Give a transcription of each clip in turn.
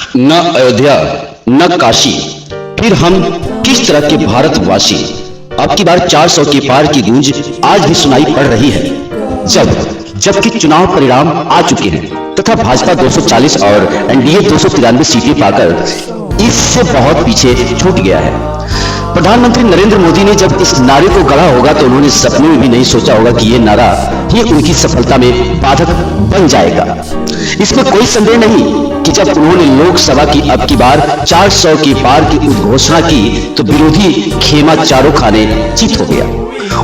न अयोध्या न काशी, फिर हम किस तरह के भारतवासी। अब की बार 400 के पार की गूंज आज भी सुनाई पड़ रही है, जबकि चुनाव परिणाम आ चुके हैं तथा भाजपा 240 और एनडीए 293 सीटें पाकर इससे बहुत पीछे छूट गया है। प्रधानमंत्री नरेंद्र मोदी ने जब इस नारे को गढ़ा होगा तो उन्होंने सपने में भी नहीं सोचा होगा कि ये नारा ही उनकी सफलता में बाधक बन जाएगा। इसमें कोई संदेह नहीं कि जब उन्होंने लोकसभा की अब की बार 400 के पार की उद्घोषणा की तो विरोधी खेमा चारों खाने चित हो गया।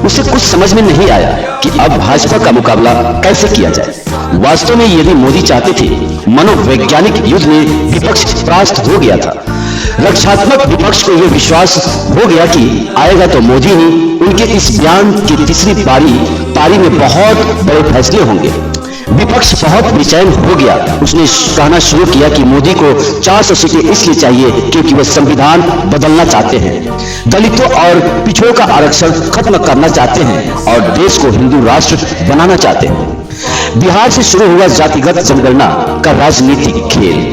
उसे कुछ समझ में नहीं आया कि अब भाजपा का मुकाबला कैसे किया जाए। वास्तव में यदि मोदी चाहते थे, मनोवैज्ञानिक युद्ध में विपक्ष परास्त हो गया था। रक्षात्मक विपक्ष को यह विश्वास हो गया कि आएगा तो मोदी ही। उनके इस बयान की तीसरी पारी में बहुत बड़े फैसले होंगे। विपक्ष बहुत बेचैन हो गया। उसने कहना शुरू किया कि मोदी को 400 सीटें इसलिए चाहिए क्योंकि वे संविधान बदलना चाहते हैं, दलितों और पिछड़ों का आरक्षण खत्म करना चाहते हैं और देश को हिंदू राष्ट्र बनाना चाहते हैं। बिहार से शुरू हुआ जातिगत जनगणना का राजनीतिक खेल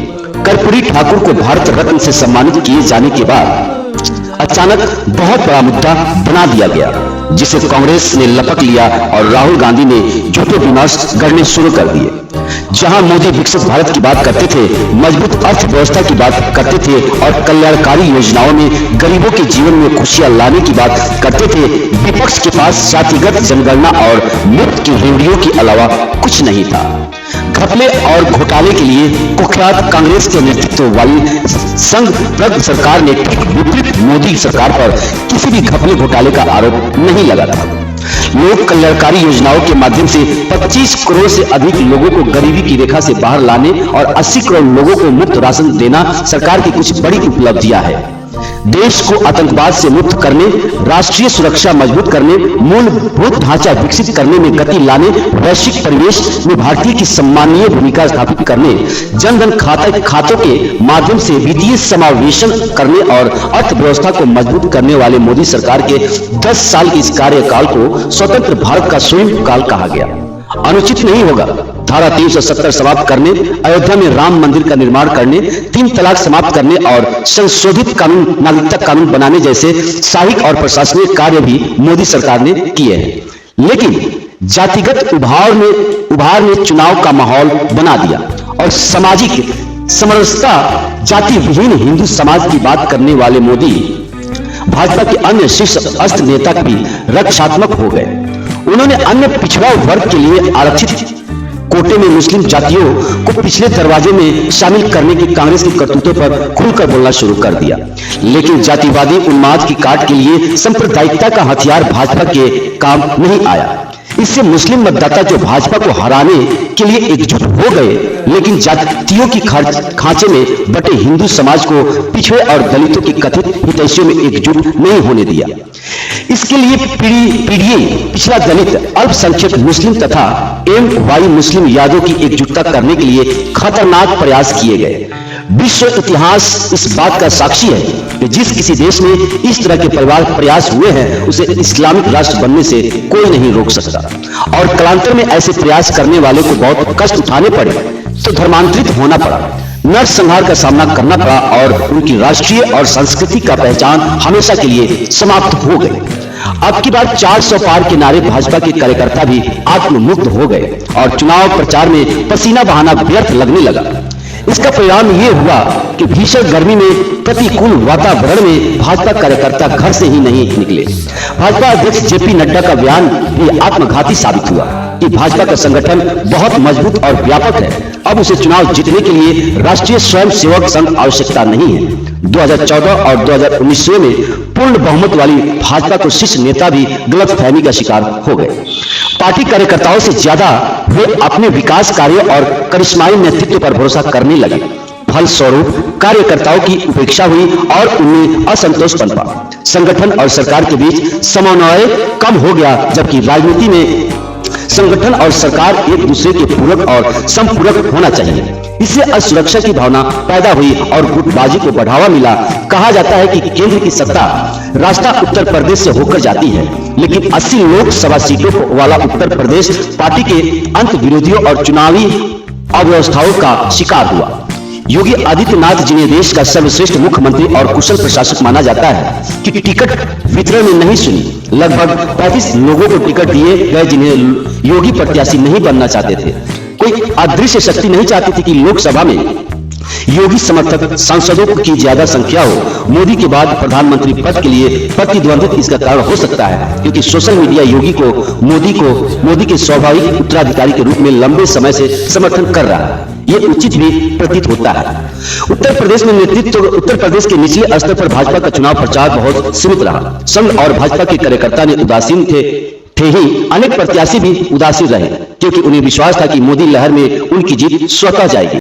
कर्पूरी ठाकुर को भारत रत्न से सम्मानित किए जाने के बाद अचानक बहुत बड़ा मुद्दा बना दिया गया, जिसे कांग्रेस ने लपक लिया और राहुल गांधी ने झूठे विमर्श गढ़ने शुरू कर दिए। जहां मोदी विकसित भारत की बात करते थे, मजबूत अर्थव्यवस्था की बात करते थे और कल्याणकारी योजनाओं में गरीबों के जीवन में खुशियां लाने की बात करते थे, विपक्ष के पास जातिगत जनगणना और मुफ्त की रेवड़ियों के अलावा कुछ नहीं था। घपले और घोटाले के लिए कुख्यात कांग्रेस के नेतृत्व वाली संघ प्रद सरकार ने विपरीत मोदी सरकार पर किसी भी घपले घोटाले का आरोप नहीं लगाया था। लोक कल्याणकारी योजनाओं के माध्यम से 25 करोड़ से अधिक लोगों को गरीबी की रेखा से बाहर लाने और 80 करोड़ लोगों को मुफ्त राशन देना सरकार की कुछ बड़ी उपलब्धियां है। देश को आतंकवाद से मुक्त करने, राष्ट्रीय सुरक्षा मजबूत करने, मूलभूत ढांचा विकसित करने में गति लाने, वैश्विक परिवेश में भारतीय की सम्मानीय भूमिका स्थापित करने, जनधन खातों के माध्यम से वित्तीय समावेशन करने और अर्थव्यवस्था को मजबूत करने वाले मोदी सरकार के 10 साल के इस कार्यकाल को स्वतंत्र भारत का स्वर्ण काल कहा गया। अनुचित नहीं होगा धारा 370 समाप्त करने, अयोध्या में राम मंदिर का निर्माण करने, 3 तलाक समाप्त करने और संशोधित कानून नागरिकता कानून बनाने जैसे साहिक और प्रशासनिक कार्य भी मोदी सरकार ने किए हैं। लेकिन जातिगत उभार ने चुनाव का माहौल बना दिया और सामाजिक समरसता, जाति विहीन हिंदू समाज की बात करने वाले मोदी भाजपा के अन्य शीर्ष अस्त्र नेता भी रक्षात्मक हो गए। उन्होंने अन्य पिछड़ा वर्ग के लिए आरक्षित कोटे में मुस्लिम जातियों को पिछले दरवाजे में शामिल करने की कांग्रेस की करतूतों पर खुलकर बोलना शुरू कर दिया। लेकिन जातिवादी उन्माद की काट के लिए सांप्रदायिकता का हथियार भाजपा के काम नहीं आया। इससे मुस्लिम मतदाता जो भाजपा को हराने के लिए एकजुट हो गए, लेकिन जातियों की खांचे में बटे हिंदू समाज को पिछड़े और दलितों की कथित हितैषियों में एकजुट नहीं होने दिया। इसके लिए पीढ़ी पिछड़ा दलित, अल्पसंख्यक मुस्लिम तथा एम.वाई मुस्लिम यादव की एकजुटता करने के लिए खतरनाक प्रयास किए गए। विश्व इतिहास इस बात का साक्षी है कि जिस किसी देश में इस तरह के प्रयास हुए हैं, उसे इस्लामिक राष्ट्र बनने से कोई नहीं रोक सकता। और कालांतर में ऐसे प्रयास करने वाले को बहुत कष्ट उठाने पड़े तो धर्मांतरित होना पड़ा, नरसंहार का सामना करना पड़ा और उनकी राष्ट्रीय और संस्कृति का पहचान हमेशा के लिए समाप्त हो गई। अब की बार 400 पार के नारे भाजपा के कार्यकर्ता भी आत्ममुक्त हो गए और चुनाव प्रचार में पसीना बहाना व्यर्थ लगने लगा। इसका परिणाम यह हुआ कि भीषण गर्मी में प्रतिकूल वातावरण में भाजपा कार्यकर्ता घर से ही नहीं निकले। भाजपा अध्यक्ष जेपी नड्डा का बयान भी आत्मघाती साबित हुआ कि भाजपा का संगठन बहुत मजबूत और व्यापक है। अब उसे चुनाव जीतने के लिए राष्ट्रीय स्वयंसेवक संघ आवश्यकता नहीं है। 2014 और 2019 में पूर्ण बहुमत वाली भाजपा को शीर्ष नेता भी गलतफहमी का शिकार हो गए। पार्टी कार्यकर्ताओं से ज्यादा वे अपने विकास कार्य और करिश्माई नेतृत्व पर भरोसा करने लगे। फलस्वरूप कार्यकर्ताओं की उपेक्षा हुई और उनमें असंतोष पनपा। संगठन और सरकार के बीच समन्वय कम हो गया, जबकि राजनीति में संगठन और सरकार एक दूसरे के पूरक और संपूरक होना चाहिए। इससे असुरक्षा की भावना पैदा हुई और गुटबाजी को बढ़ावा मिला। कहा जाता है कि केंद्र की सत्ता रास्ता उत्तर प्रदेश से होकर जाती है, लेकिन 80 लोकसभा सीटों वाला उत्तर प्रदेश पार्टी के अंत विरोधियों और चुनावी अव्यवस्थाओं का शिकार हुआ। योगी आदित्यनाथ जिन्हें देश का सर्वश्रेष्ठ मुख्यमंत्री और कुशल प्रशासक माना जाता है कि टिकट वितरण में नहीं सुनी। लगभग 35 लोगों को टिकट दिए गए जिन्हें योगी प्रत्याशी नहीं बनना चाहते थे। कोई अदृश्य शक्ति नहीं चाहती थी कि लोकसभा में योगी समर्थक सांसदों की ज्यादा संख्या हो। मोदी के बाद प्रधानमंत्री पद के लिए प्रतिद्वंदित इसका कारण हो सकता है, क्योंकि सोशल मीडिया योगी को मोदी के स्वाभाविक उत्तराधिकारी के रूप में लंबे समय से समर्थन कर रहा है। ये उचित भी प्रतीत होता है। उत्तर प्रदेश के निचले स्तर पर भाजपा का चुनाव प्रचार बहुत सीमित रहा। संघ और भाजपा के कार्यकर्ता ने उदासीन थे ही अनेक प्रत्याशी भी उदासीन रहे, क्योंकि उन्हें विश्वास था कि मोदी लहर में उनकी जीत स्वतः जाएगी।